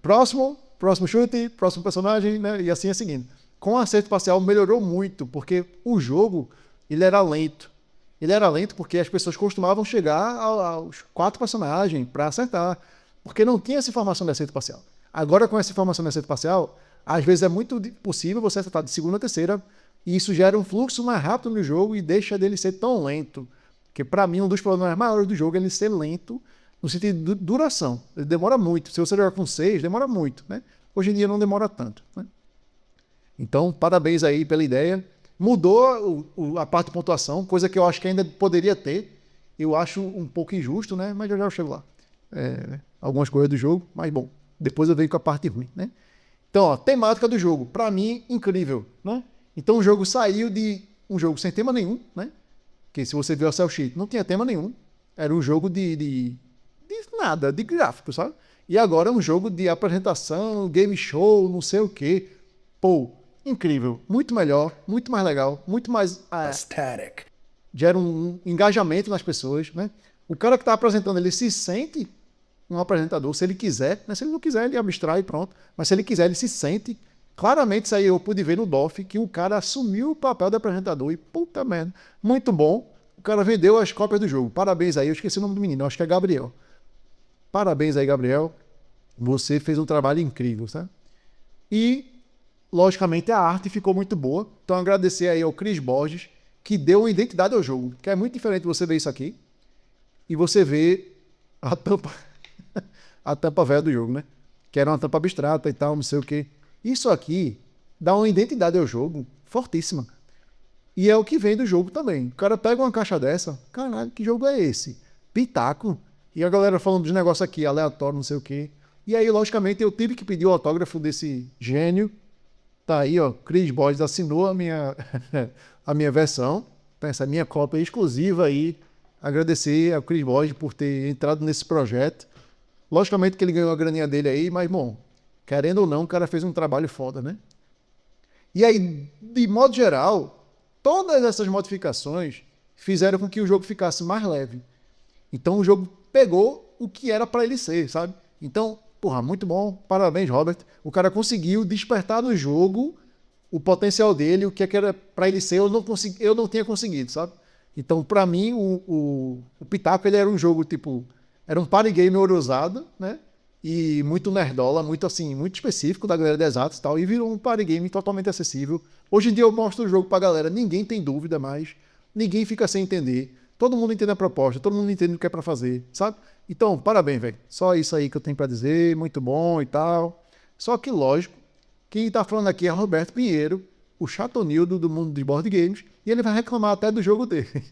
Próximo chute, próximo personagem, né? E assim é seguindo. Com o acerto parcial melhorou muito, porque o jogo, ele era lento. Ele era lento porque as pessoas costumavam chegar aos 4 personagens para acertar, porque não tinha essa informação de acerto parcial. Agora, com essa informação de acerto parcial, às vezes é muito possível você acertar de segunda a terceira, e isso gera um fluxo mais rápido no jogo e deixa dele ser tão lento. Porque, para mim, um dos problemas maiores do jogo é ele ser lento no sentido de duração. Ele demora muito. Se você jogar com 6, demora muito, né? Hoje em dia não demora tanto, né? Então, parabéns aí pela ideia. Mudou a parte de pontuação, coisa que eu acho que ainda poderia ter. Eu acho um pouco injusto, né? Mas eu já chego lá. Algumas coisas do jogo, mas bom, depois eu venho com a parte ruim, né? Então, ó, temática do jogo, pra mim, incrível, né? Então o jogo saiu de um jogo sem tema nenhum, né? Que se você viu a Cell Sheet, não tinha tema nenhum. Era um jogo de nada, de gráfico, sabe? E agora é um jogo de apresentação, game show, não sei o quê. Pô, incrível, muito melhor, muito mais legal, muito mais Aesthetic. Gera um engajamento nas pessoas, né? O cara que está apresentando, ele se sente um apresentador, se ele quiser, né? Se ele não quiser, ele abstrai e pronto, mas se ele quiser, ele se sente. Claramente, isso aí eu pude ver no DOF, que o cara assumiu o papel de apresentador e puta merda, muito bom, o cara vendeu as cópias do jogo, parabéns aí, eu esqueci o nome do menino, acho que é Gabriel. Parabéns aí, Gabriel, você fez um trabalho incrível, sabe? E logicamente a arte ficou muito boa. Então agradecer aí ao Cris Borges, que deu uma identidade ao jogo. Que é muito diferente você ver isso aqui e você ver a tampa a tampa velha do jogo, né? Que era uma tampa abstrata e tal, não sei o quê. Isso aqui dá uma identidade ao jogo fortíssima. E é o que vem do jogo também. O cara pega uma caixa dessa, caralho, que jogo é esse? Pitaco. E a galera falando de negócio aqui, aleatório, não sei o quê. E aí, logicamente, eu tive que pedir o autógrafo desse gênio. Tá aí, ó, Cris Borges assinou a minha, a minha versão. Então, essa minha cópia exclusiva aí. Agradecer ao Cris Borges por ter entrado nesse projeto. Logicamente que ele ganhou a graninha dele aí, mas, bom, querendo ou não, o cara fez um trabalho foda, né? E aí, de modo geral, todas essas modificações fizeram com que o jogo ficasse mais leve. Então, o jogo pegou o que era para ele ser, sabe? Então, porra, muito bom. Parabéns, Robert. O cara conseguiu despertar no jogo o potencial dele, o que era para ele ser, eu não tinha conseguido, sabe? Então, para mim, o Pitaco, ele era um jogo, tipo, era um party game ousado, né? E muito nerdola, muito assim, muito específico da galera de exatos e tal, e virou um party game totalmente acessível. Hoje em dia eu mostro o jogo pra galera, ninguém tem dúvida mais, ninguém fica sem entender, todo mundo entende a proposta, todo mundo entende o que é pra fazer, sabe? Então, parabéns, velho. Só isso aí que eu tenho pra dizer, muito bom e tal. Só que, lógico, quem tá falando aqui é Roberto Pinheiro, o chatonildo do mundo de board games, e ele vai reclamar até do jogo dele.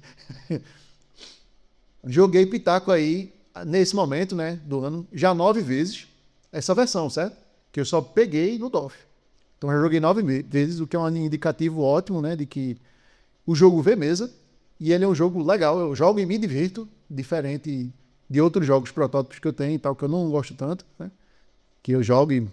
Joguei Pitaco aí, nesse momento, né, do ano, já 9 vezes, essa versão, certo? Que eu só peguei no DOF. Então eu joguei 9 vezes, o que é um indicativo ótimo, né, de que o jogo vê mesa, e ele é um jogo legal, eu jogo e me divirto, diferente de outros jogos protótipos que eu tenho e tal, que eu não gosto tanto, né, que eu jogo e...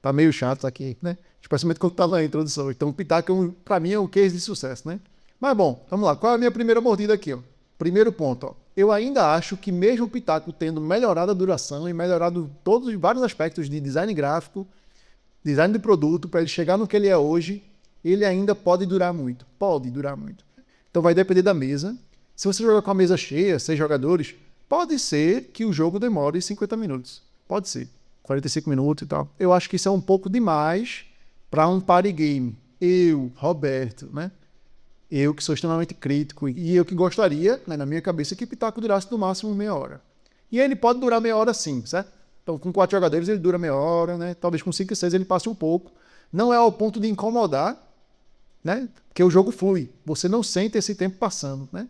tá meio chato aqui, né, especialmente quando tá na introdução. Então o Pitaco, pra mim, é um case de sucesso, né. Mas bom, vamos lá, qual é a minha primeira mordida aqui, ó? Primeiro ponto, ó. Eu ainda acho que mesmo o Pitaco tendo melhorado a duração e melhorado todos vários aspectos de design gráfico, design de produto, para ele chegar no que ele é hoje, ele ainda pode durar muito. Pode durar muito. Então vai depender da mesa. Se você jogar com a mesa cheia, 6 jogadores, pode ser que o jogo demore 50 minutos. Pode ser. 45 minutos e tal. Eu acho que isso é um pouco demais para um party game. Eu, Roberto, né? Eu que sou extremamente crítico e eu que gostaria, né, na minha cabeça, que Pitaco durasse no máximo meia hora. E ele pode durar meia hora sim, certo? Então com 4 jogadores ele dura meia hora, né? Talvez com 5 e 6 ele passe um pouco. Não é ao ponto de incomodar, né? Porque o jogo flui. Você não sente esse tempo passando, né?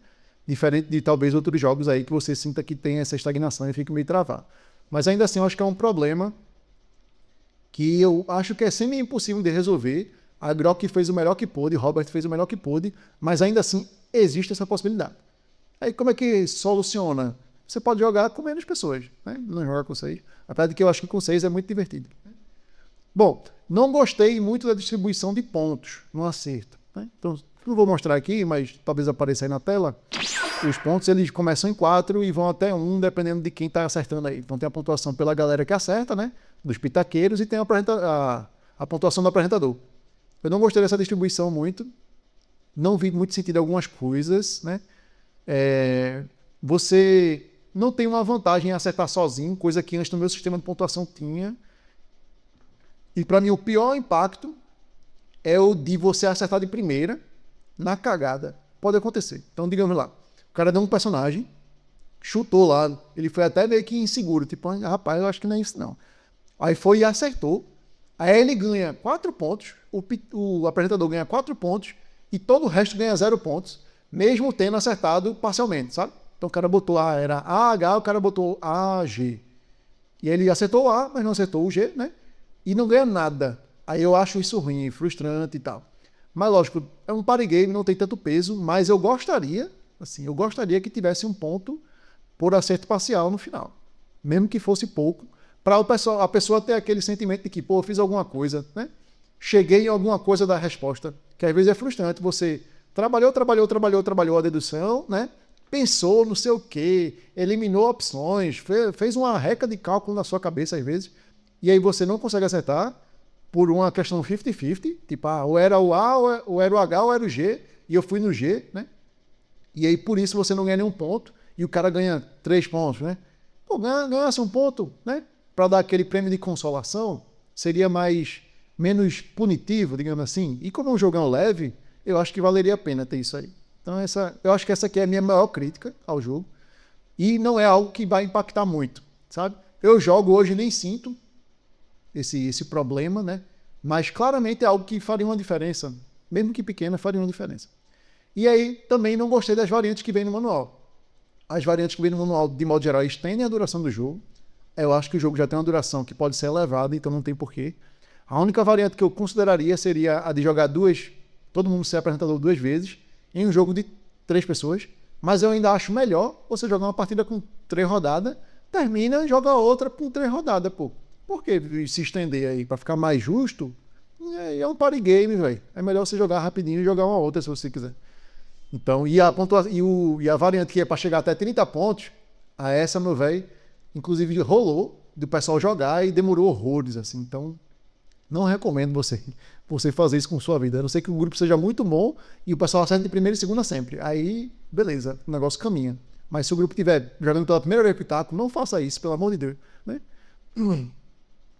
Diferente de talvez outros jogos aí que você sinta que tem essa estagnação e fica meio travado. Mas ainda assim eu acho que é um problema que eu acho que é sempre impossível de resolver. A Grok fez o melhor que pôde, o Robert fez o melhor que pôde, mas ainda assim existe essa possibilidade. Aí como é que soluciona? Você pode jogar com menos pessoas, né? Não joga com 6. Apesar de que eu acho que com 6 é muito divertido. Bom, não gostei muito da distribuição de pontos no acerto, né? Então, não vou mostrar aqui, mas talvez apareça aí na tela. Os pontos eles começam em 4 e vão até 1, dependendo de quem está acertando aí. Então tem a pontuação pela galera que acerta, né? Dos pitaqueiros, e tem a pontuação do apresentador. Eu não gostei dessa distribuição muito. Não vi muito sentido em algumas coisas, né? Você não tem uma vantagem em acertar sozinho, coisa que antes no meu sistema de pontuação tinha. E para mim o pior impacto é o de você acertar de primeira na cagada. Pode acontecer. Então, digamos lá, o cara deu um personagem, chutou lá, ele foi até meio que inseguro, tipo, rapaz, eu acho que não é isso não. Aí foi e acertou. Aí ele ganha 4 pontos, o apresentador ganha 4 pontos e todo o resto ganha 0 pontos, mesmo tendo acertado parcialmente, sabe? Então o cara botou lá, era AH, o cara botou AG. E ele acertou o A, mas não acertou o G, né? E não ganha nada. Aí eu acho isso ruim, frustrante e tal. Mas lógico, é um party game, não tem tanto peso, mas eu gostaria que tivesse um ponto por acerto parcial no final. Mesmo que fosse pouco, para a pessoa ter aquele sentimento de que, pô, eu fiz alguma coisa, né? Cheguei em alguma coisa da resposta, que às vezes é frustrante. Você trabalhou a dedução, né? Pensou não sei o quê, eliminou opções, fez uma reca de cálculo na sua cabeça às vezes, e aí você não consegue acertar por uma questão 50-50, tipo, ou era o A, ou era o H, ou era o G, e eu fui no G, né? E aí por isso você não ganha nenhum ponto, e o cara ganha 3 pontos, né? Pô, ganhasse um ponto, né? Para dar aquele prêmio de consolação, seria menos punitivo, digamos assim. E como é um jogão leve, eu acho que valeria a pena ter isso aí. Então eu acho que essa aqui é a minha maior crítica ao jogo. E não é algo que vai impactar muito, sabe? Eu jogo hoje e nem sinto esse problema, né? Mas claramente é algo que faria uma diferença. Mesmo que pequena, faria uma diferença. E aí também não gostei das variantes que vem no manual. As variantes que vem no manual, de modo geral, estendem a duração do jogo. Eu acho que o jogo já tem uma duração que pode ser elevada, então não tem porquê. A única variante que eu consideraria seria a de jogar todo mundo ser apresentador 2 vezes, em um jogo de 3 pessoas. Mas eu ainda acho melhor você jogar uma partida com 3 rodadas, termina e joga outra com 3 rodadas, pô. Por que se estender aí? Pra ficar mais justo? É um party game, velho. É melhor você jogar rapidinho e jogar uma outra, se você quiser. Então, e a variante que é pra chegar até 30 pontos, essa, meu velho, inclusive rolou do pessoal jogar e demorou horrores, assim. Então, não recomendo você fazer isso com sua vida. A não ser que o grupo seja muito bom e o pessoal acerte de primeira e segunda sempre. Aí, beleza, o negócio caminha. Mas se o grupo estiver jogando pela primeira vez Pitaco, não faça isso, pelo amor de Deus, né?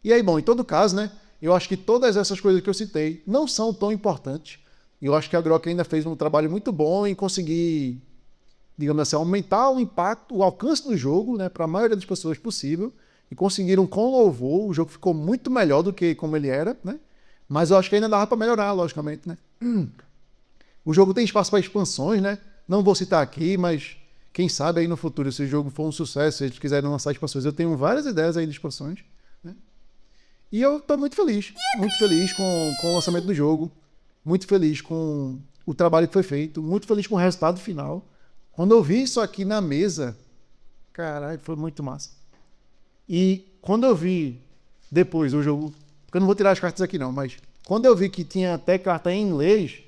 E aí, bom, em todo caso, né, eu acho que todas essas coisas que eu citei não são tão importantes. Eu acho que a Grok ainda fez um trabalho muito bom em conseguir, digamos assim, aumentar o impacto, o alcance do jogo, né, para a maioria das pessoas possível. E conseguiram com louvor. O jogo ficou muito melhor do que como ele era, né? Mas eu acho que ainda dava para melhorar, logicamente, né? O jogo tem espaço para expansões, né? Não vou citar aqui, mas quem sabe aí no futuro, se o jogo for um sucesso, se eles quiserem lançar expansões, eu tenho várias ideias aí de expansões, né? E eu tô muito feliz com o lançamento do jogo, muito feliz com o trabalho que foi feito, muito feliz com o resultado final. Quando eu vi isso aqui na mesa, caralho, foi muito massa. E quando eu vi depois o jogo, porque eu não vou tirar as cartas aqui não, mas quando eu vi que tinha até carta em inglês,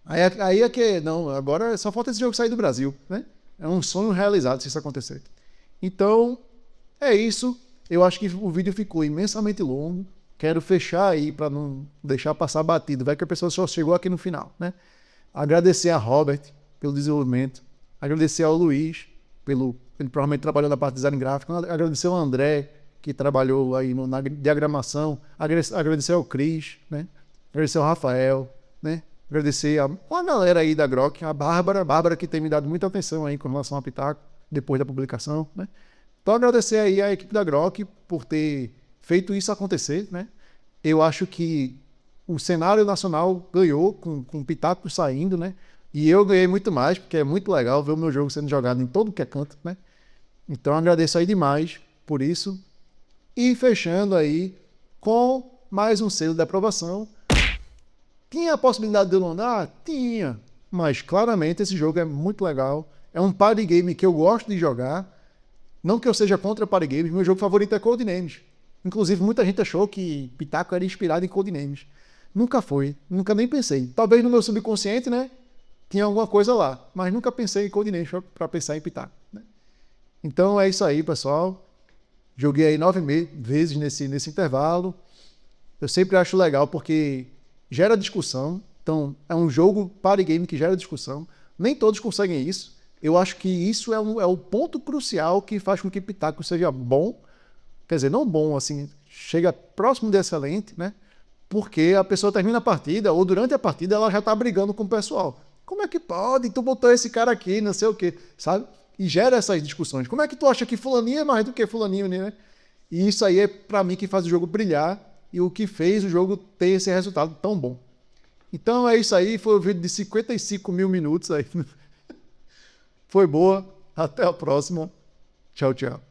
aí é que, não, agora só falta esse jogo sair do Brasil, né? É um sonho realizado se isso acontecer. Então, é isso. Eu acho que o vídeo ficou imensamente longo. Quero fechar aí para não deixar passar batido. Vai que a pessoa só chegou aqui no final, né? Agradecer a Robert pelo desenvolvimento. Agradecer ao Luiz, ele provavelmente trabalhou na parte de design gráfico. Agradecer ao André, que trabalhou aí na diagramação. Agradecer ao Cris, né? Agradecer ao Rafael, né? Agradecer a galera aí da Grok, a Bárbara que tem me dado muita atenção aí com relação ao Pitaco, depois da publicação, né? Então agradecer aí a equipe da Grok por ter feito isso acontecer, né? Eu acho que o cenário nacional ganhou com o Pitaco saindo, né? E eu ganhei muito mais, porque é muito legal ver o meu jogo sendo jogado em todo que é canto, né? Então agradeço aí demais por isso. E fechando aí com mais um selo de aprovação. Tinha a possibilidade de eu não dar? Tinha. Mas claramente esse jogo é muito legal. É um party game que eu gosto de jogar. Não que eu seja contra party games, meu jogo favorito é Codenames. Inclusive muita gente achou que Pitaco era inspirado em Codenames. Nunca foi, nunca nem pensei. Talvez no meu subconsciente, né? Tinha alguma coisa lá, mas nunca pensei em Codenames para pensar em Pitaco, né? Então é isso aí, pessoal. Joguei aí 9 vezes nesse intervalo. Eu sempre acho legal porque gera discussão. Então é um jogo party game que gera discussão. Nem todos conseguem isso. Eu acho que isso é o ponto crucial que faz com que Pitaco seja bom. Quer dizer, não bom, assim, chega próximo de excelente, né? Porque a pessoa termina a partida, ou durante a partida, ela já está brigando com o pessoal. Como é que pode? Tu botou esse cara aqui, não sei o quê, sabe? E gera essas discussões. Como é que tu acha que fulaninho é mais do que fulaninho, né? E isso aí é, pra mim, que faz o jogo brilhar e o que fez o jogo ter esse resultado tão bom. Então é isso aí, foi um vídeo de 55 mil minutos aí. Foi boa, até a próxima. Tchau, tchau.